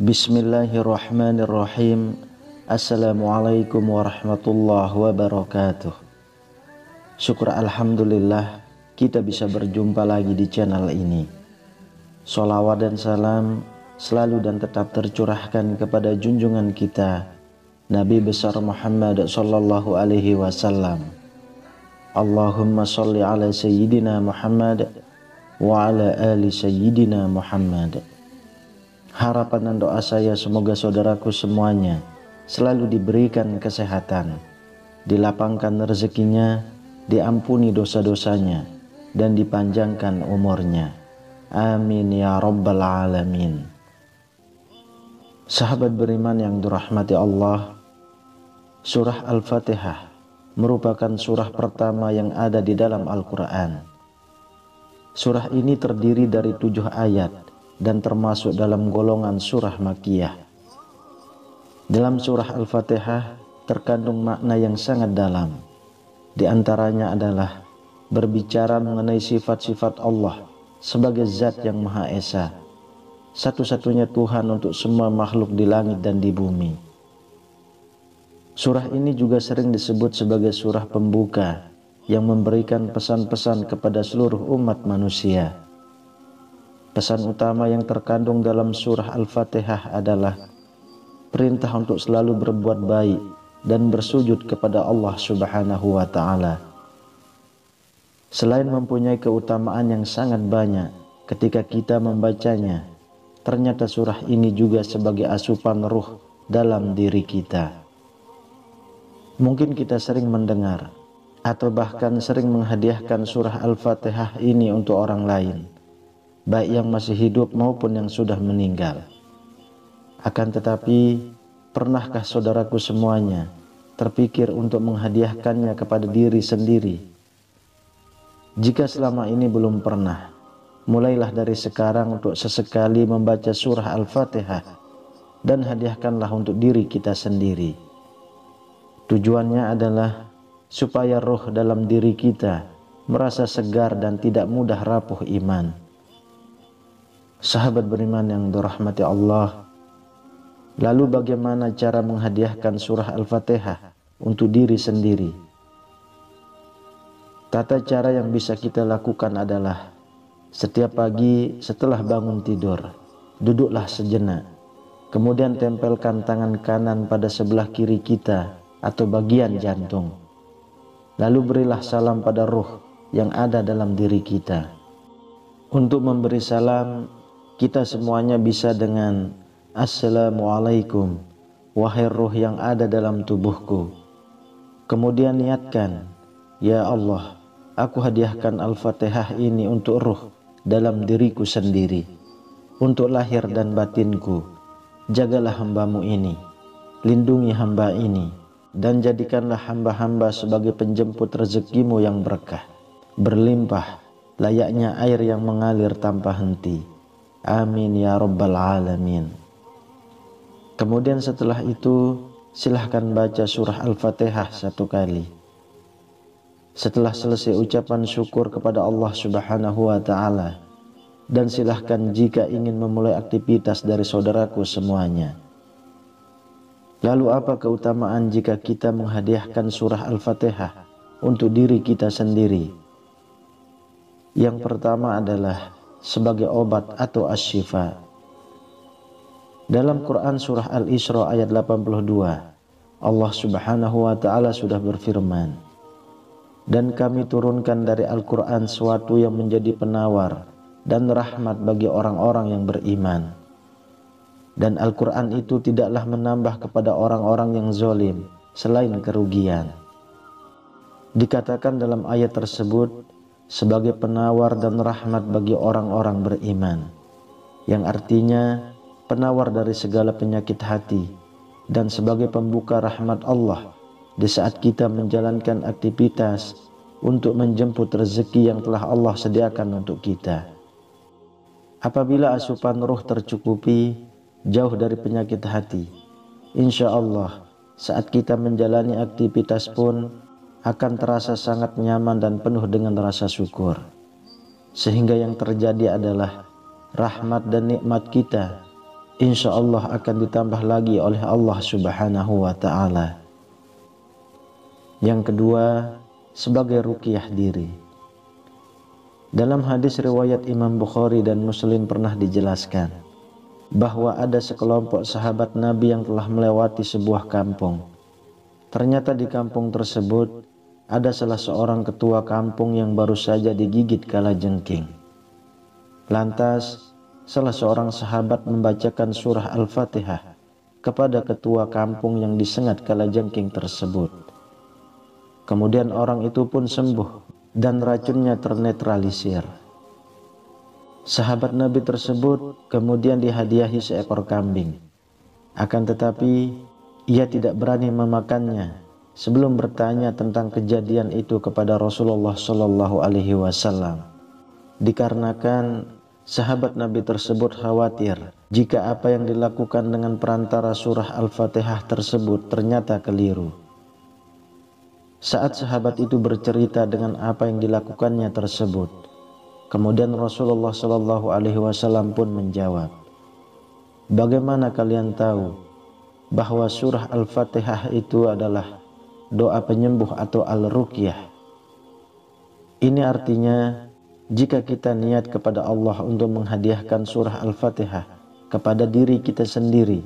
Bismillahirrahmanirrahim. Assalamualaikum warahmatullahi wabarakatuh. Syukur alhamdulillah kita bisa berjumpa lagi di channel ini. Sholawat dan salam selalu dan tetap tercurahkan kepada junjungan kita Nabi besar Muhammad sallallahu alaihi wasallam. Allahumma sholli ala sayyidina Muhammad wa ala ali sayyidina Muhammad. Harapan dan doa saya semoga saudaraku semuanya selalu diberikan kesehatan, dilapangkan rezekinya, diampuni dosa-dosanya, dan dipanjangkan umurnya. Amin ya rabbal alamin. Sahabat beriman yang dirahmati Allah, surah Al-Fatihah merupakan surah pertama yang ada di dalam Al-Quran. Surah ini terdiri dari 7 ayat dan termasuk dalam golongan surah Makkiyah. Dalam surah Al-Fatihah terkandung makna yang sangat dalam. Di antaranya adalah berbicara mengenai sifat-sifat Allah sebagai zat yang Maha Esa, satu-satunya Tuhan untuk semua makhluk di langit dan di bumi. Surah ini juga sering disebut sebagai surah pembuka yang memberikan pesan-pesan kepada seluruh umat manusia. Pesan utama yang terkandung dalam surah Al-Fatihah adalah perintah untuk selalu berbuat baik dan bersujud kepada Allah Subhanahu wa Ta'ala. Selain mempunyai keutamaan yang sangat banyak ketika kita membacanya, ternyata surah ini juga sebagai asupan ruh dalam diri kita. Mungkin kita sering mendengar atau bahkan sering menghadiahkan surah Al-Fatihah ini untuk orang lain, baik yang masih hidup maupun yang sudah meninggal. Akan tetapi, pernahkah saudaraku semuanya terpikir untuk menghadiahkannya kepada diri sendiri? Jika selama ini belum pernah, mulailah dari sekarang untuk sesekali membaca surah Al-Fatihah dan hadiahkanlah untuk diri kita sendiri. Tujuannya adalah supaya roh dalam diri kita merasa segar dan tidak mudah rapuh iman. Sahabat beriman yang dirahmati Allah, lalu bagaimana cara menghadiahkan surah Al-Fatihah untuk diri sendiri? Tata cara yang bisa kita lakukan adalah setiap pagi setelah bangun tidur, duduklah sejenak, kemudian tempelkan tangan kanan pada sebelah kiri kita atau bagian jantung. Lalu berilah salam pada ruh yang ada dalam diri kita. Untuk memberi salam, kita semuanya bisa dengan Assalamualaikum, wahai ruh yang ada dalam tubuhku. Kemudian niatkan, ya Allah, aku hadiahkan Al-Fatihah ini untuk ruh dalam diriku sendiri, untuk lahir dan batinku. Jagalah hambamu ini, lindungi hamba ini, dan jadikanlah hamba-hamba sebagai penjemput rezekimu yang berkah, berlimpah, layaknya air yang mengalir tanpa henti. Amin ya rabbal alamin. Kemudian setelah itu silahkan baca surah Al-Fatihah 1 kali. Setelah selesai ucapan syukur kepada Allah Subhanahu wa Ta'ala, dan silahkan jika ingin memulai aktivitas dari saudaraku semuanya. Lalu apa keutamaan jika kita menghadiahkan surah Al-Fatihah untuk diri kita sendiri? Yang pertama adalah sebagai obat atau asyifa. Dalam Quran surah Al-Isra ayat 82, Allah Subhanahu wa Ta'ala sudah berfirman, dan kami turunkan dari Al-Quran sesuatu yang menjadi penawar dan rahmat bagi orang-orang yang beriman. Dan Al-Quran itu tidaklah menambah kepada orang-orang yang zalim selain kerugian. Dikatakan dalam ayat tersebut sebagai penawar dan rahmat bagi orang-orang beriman, yang artinya penawar dari segala penyakit hati dan sebagai pembuka rahmat Allah di saat kita menjalankan aktivitas untuk menjemput rezeki yang telah Allah sediakan untuk kita. Apabila asupan ruh tercukupi, jauh dari penyakit hati, insya Allah saat kita menjalani aktivitas pun akan terasa sangat nyaman dan penuh dengan rasa syukur. Sehingga yang terjadi adalah rahmat dan nikmat kita insya Allah akan ditambah lagi oleh Allah Subhanahu wa ta'ala. Yang kedua, sebagai ruqyah diri. Dalam hadis riwayat Imam Bukhari dan Muslim pernah dijelaskan bahwa ada sekelompok sahabat Nabi yang telah melewati sebuah kampung. Ternyata di kampung tersebut ada salah seorang ketua kampung yang baru saja digigit kalajengking. Lantas salah seorang sahabat membacakan surah Al-Fatihah kepada ketua kampung yang disengat kalajengking tersebut. Kemudian orang itu pun sembuh dan racunnya ternetralisir. Sahabat Nabi tersebut kemudian dihadiahi seekor kambing. Akan tetapi ia tidak berani memakannya sebelum bertanya tentang kejadian itu kepada Rasulullah Shallallahu Alaihi Wasallam. Dikarenakan sahabat Nabi tersebut khawatir jika apa yang dilakukan dengan perantara surah Al-Fatihah tersebut ternyata keliru. Saat sahabat itu bercerita dengan apa yang dilakukannya tersebut, kemudian Rasulullah Shallallahu Alaihi Wasallam pun menjawab, bagaimana kalian tahu bahwa surah Al-Fatihah itu adalah doa penyembuh atau al-ruqyah? Ini artinya jika kita niat kepada Allah untuk menghadiahkan surah Al-Fatihah kepada diri kita sendiri,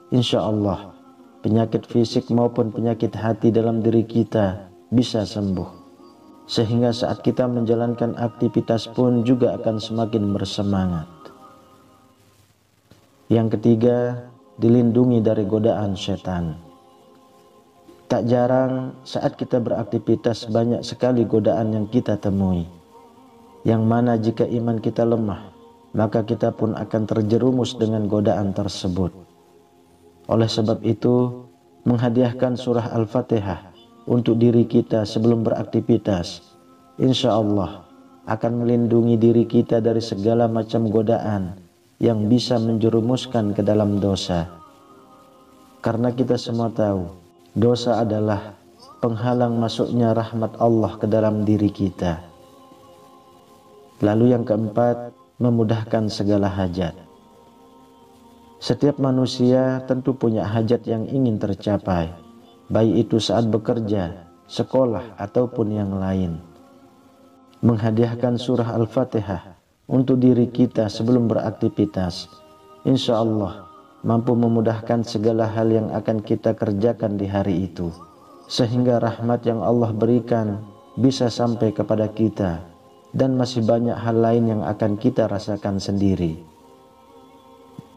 insya Allah penyakit fisik maupun penyakit hati dalam diri kita bisa sembuh, sehingga saat kita menjalankan aktivitas pun juga akan semakin bersemangat. Yang ketiga, dilindungi dari godaan setan. Tak jarang saat kita beraktivitas banyak sekali godaan yang kita temui, yang mana jika iman kita lemah, maka kita pun akan terjerumus dengan godaan tersebut. Oleh sebab itu, menghadiahkan surah Al-Fatihah untuk diri kita sebelum beraktivitas, insya Allah akan melindungi diri kita dari segala macam godaan yang bisa menjerumuskan ke dalam dosa. Karena kita semua tahu, dosa adalah penghalang masuknya rahmat Allah ke dalam diri kita. Lalu yang keempat, memudahkan segala hajat. Setiap manusia tentu punya hajat yang ingin tercapai, baik itu saat bekerja, sekolah, ataupun yang lain. Menghadiahkan surah Al-Fatihah untuk diri kita sebelum beraktivitas, insya Allah mampu memudahkan segala hal yang akan kita kerjakan di hari itu, sehingga rahmat yang Allah berikan bisa sampai kepada kita, dan masih banyak hal lain yang akan kita rasakan sendiri.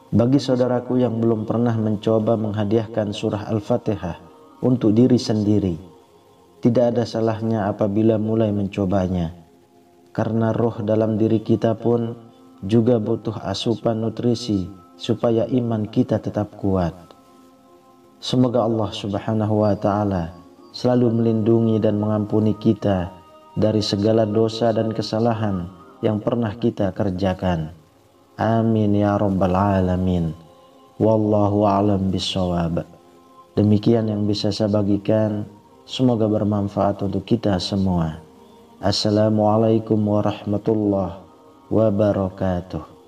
Bagi saudaraku yang belum pernah mencoba menghadiahkan surah Al-Fatihah untuk diri sendiri, tidak ada salahnya apabila mulai mencobanya, karena roh dalam diri kita pun juga butuh asupan nutrisi supaya iman kita tetap kuat. Semoga Allah Subhanahu wa ta'ala selalu melindungi dan mengampuni kita dari segala dosa dan kesalahan yang pernah kita kerjakan. Amin ya rabbal alamin. Wallahu a'lam bishawab. Demikian yang bisa saya bagikan, semoga bermanfaat untuk kita semua. Assalamualaikum warahmatullahi wabarakatuh.